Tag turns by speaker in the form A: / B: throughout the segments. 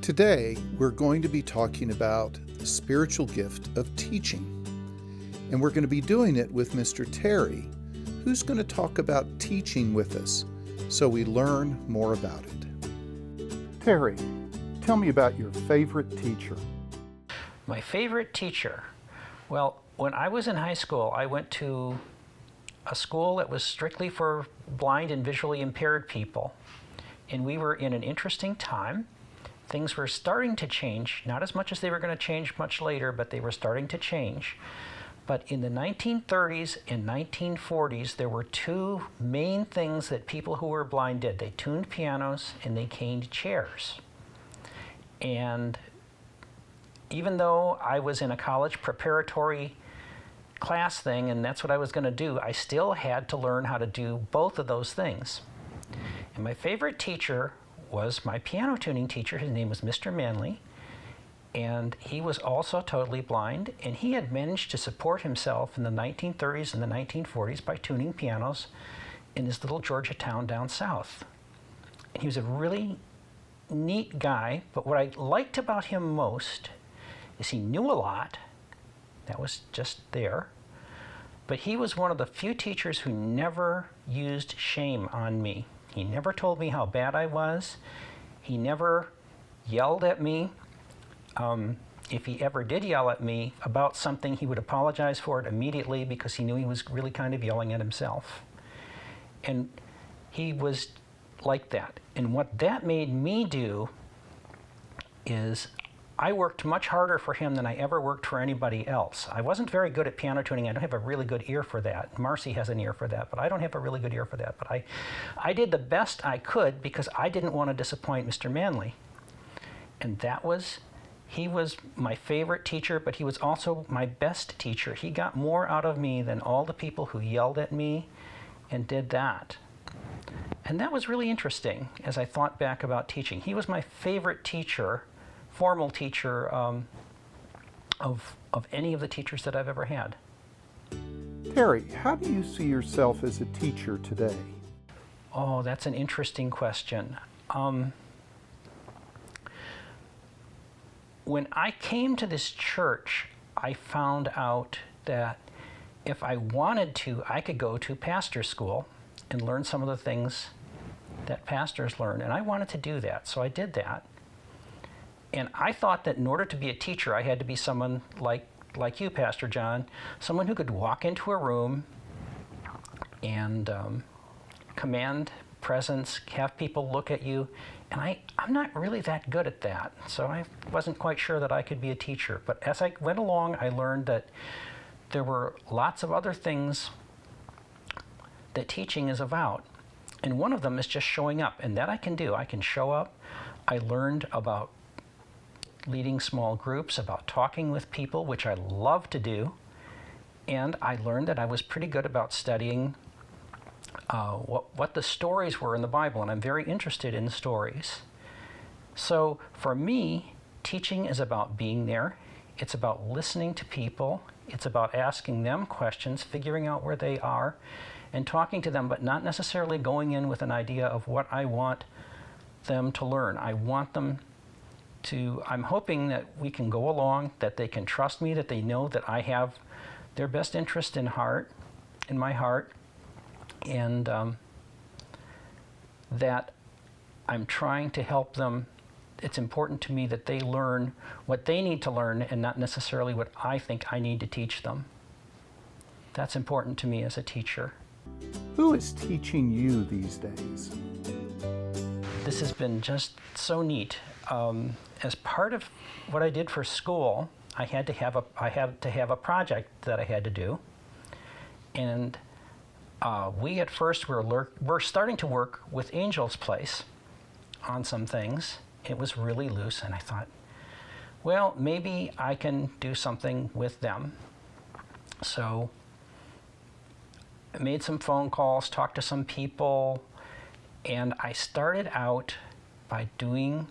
A: Today, we're going to be talking about the spiritual gift of teaching. And we're going to be doing it with Mr. Terry, who's going to talk about teaching with us so we learn more about it. Terry, tell me about your favorite teacher.
B: My favorite teacher? Well, when I was in high school, I went to a school that was strictly for blind and visually impaired people. And we were in an interesting time. Things were starting to change, not as much as they were going to change much later, but they were starting to change. But in the 1930s and 1940s, there were two main things that people who were blind did. They tuned pianos and they caned chairs. And even though I was in a college preparatory class thing, and that's what I was going to do, I still had to learn how to do both of those things. And my favorite teacher was my piano tuning teacher. His name was Mr. Manley, and he was also totally blind, and he had managed to support himself in the 1930s and the 1940s by tuning pianos in his little Georgia town down south. And he was a really neat guy, but what I liked about him most is he knew a lot. That was just there. But he was one of the few teachers who never used shame on me. He never told me how bad I was. He never yelled at me. If he ever did yell at me about something, he would apologize for it immediately because he knew he was really kind of yelling at himself. And he was like that. And what that made me do is I worked much harder for him than I ever worked for anybody else. I wasn't very good at piano tuning. I don't have a really good ear for that. Marcy has an ear for that, but I don't have a really good ear for that. But I did the best I could because I didn't want to disappoint Mr. Manley. And he was my favorite teacher, but he was also my best teacher. He got more out of me than all the people who yelled at me and did that. And that was really interesting as I thought back about teaching. He was my favorite teacher, formal teacher of any of the teachers that I've ever had.
A: Terry, how do you see yourself as a teacher today?
B: Oh, that's an interesting question. When I came to this church, I found out that if I wanted to, I could go to pastor school and learn some of the things that pastors learn. And I wanted to do that, so I did that. And I thought that in order to be a teacher, I had to be someone like you, Pastor John, someone who could walk into a room and command presence, have people look at you. And I'm not really that good at that, so I wasn't quite sure that I could be a teacher. But as I went along, I learned that there were lots of other things that teaching is about. And one of them is just showing up, and that I can do. I can show up. I learned about leading small groups, about talking with people, which I love to do. And I learned that I was pretty good about studying what the stories were in the Bible, and I'm very interested in stories. So for me, teaching is about being there. It's about listening to people. It's about asking them questions, figuring out where they are, and talking to them, but not necessarily going in with an idea of what I want them to learn. I want them I'm hoping that we can go along, that they can trust me, that they know that I have their best interest in my heart, and that I'm trying to help them. It's important to me that they learn what they need to learn and not necessarily what I think I need to teach them. That's important to me as a teacher.
A: Who is teaching you these days?
B: This has been just so neat. As part of what I did for school, I had to have a project that I had to do, and we at first were starting to work with Angel's Place on some things. It was really loose, and I thought, well, maybe I can do something with them. So I made some phone calls, talked to some people, and I started out by doing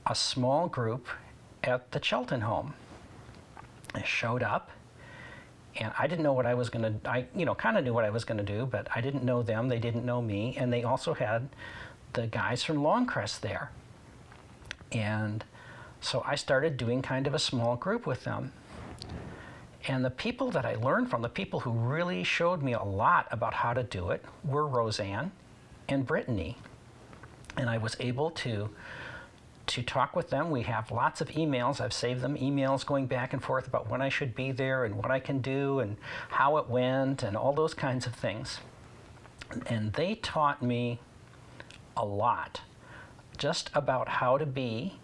B: a small group at the Chelton home. I showed up, and I didn't know what I was going to, I kind of knew what I was going to do, but I didn't know them, they didn't know me, and they also had the guys from Longcrest there. And so I started doing kind of a small group with them. And the people that I learned from, the people who really showed me a lot about how to do it, were Roseanne and Brittany. And I was able to talk with them. We have lots of emails. I've saved them emails going back and forth about when I should be there and what I can do and how it went and all those kinds of things. And they taught me a lot just about how to be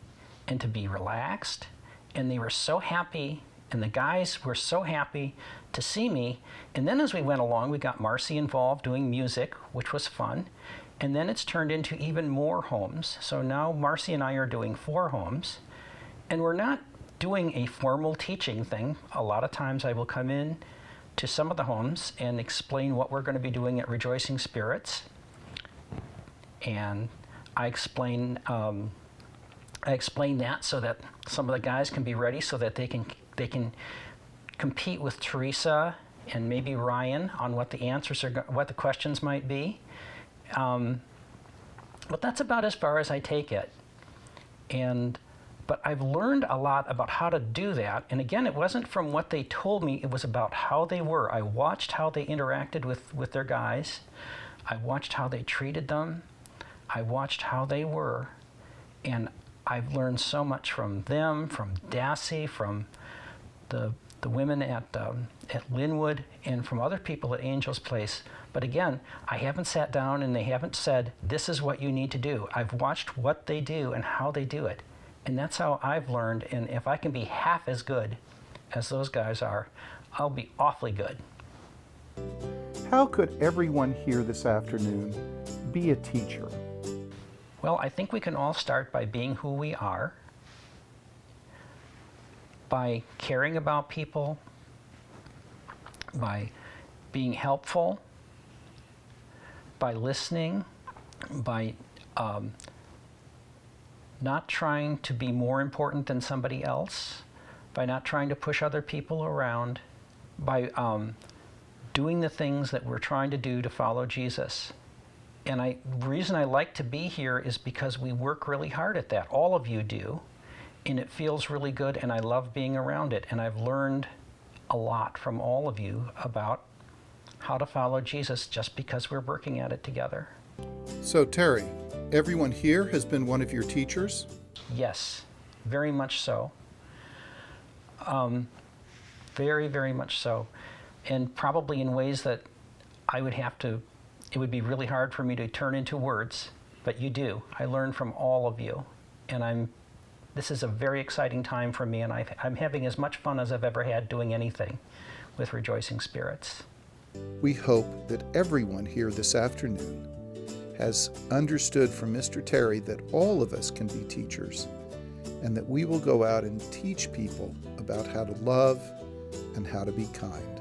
B: and to be relaxed. And they were so happy, and the guys were so happy to see me. And then as we went along, we got Marcy involved doing music, which was fun. And then it's turned into even more homes. So now Marcy and I are doing 4 homes. And we're not doing a formal teaching thing. A lot of times I will come in to some of the homes and explain what we're going to be doing at Rejoicing Spirits. And I explain that so that some of the guys can be ready so that they can compete with Teresa and maybe Ryan on what the answers are, what the questions might be. But that's about as far as I take it. But I've learned a lot about how to do that. And again, it wasn't from what they told me, it was about how they were. I watched how they interacted with their guys. I watched how they treated them. I watched how they were. And I've learned so much from them, from Dassey, from the women at Linwood, and from other people at Angel's Place. But again, I haven't sat down and they haven't said, this is what you need to do. I've watched what they do and how they do it. And that's how I've learned. And if I can be half as good as those guys are, I'll be awfully good.
A: How could everyone here this afternoon be a teacher?
B: Well, I think we can all start by being who we are, by caring about people, by being helpful, by listening, by not trying to be more important than somebody else, by not trying to push other people around, by doing the things that we're trying to do to follow Jesus. And the reason I like to be here is because we work really hard at that. All of you do. And it feels really good, and I love being around it. And I've learned a lot from all of you about how to follow Jesus just because we're working at it together.
A: So, Terry, everyone here has been one of your teachers?
B: Yes, very much so. Very, very much so. And probably in ways that it would be really hard for me to turn into words, but you do. I learn from all of you. And this is a very exciting time for me, and I'm having as much fun as I've ever had doing anything with Rejoicing Spirits.
A: We hope that everyone here this afternoon has understood from Mr. Terry that all of us can be teachers, and that we will go out and teach people about how to love and how to be kind.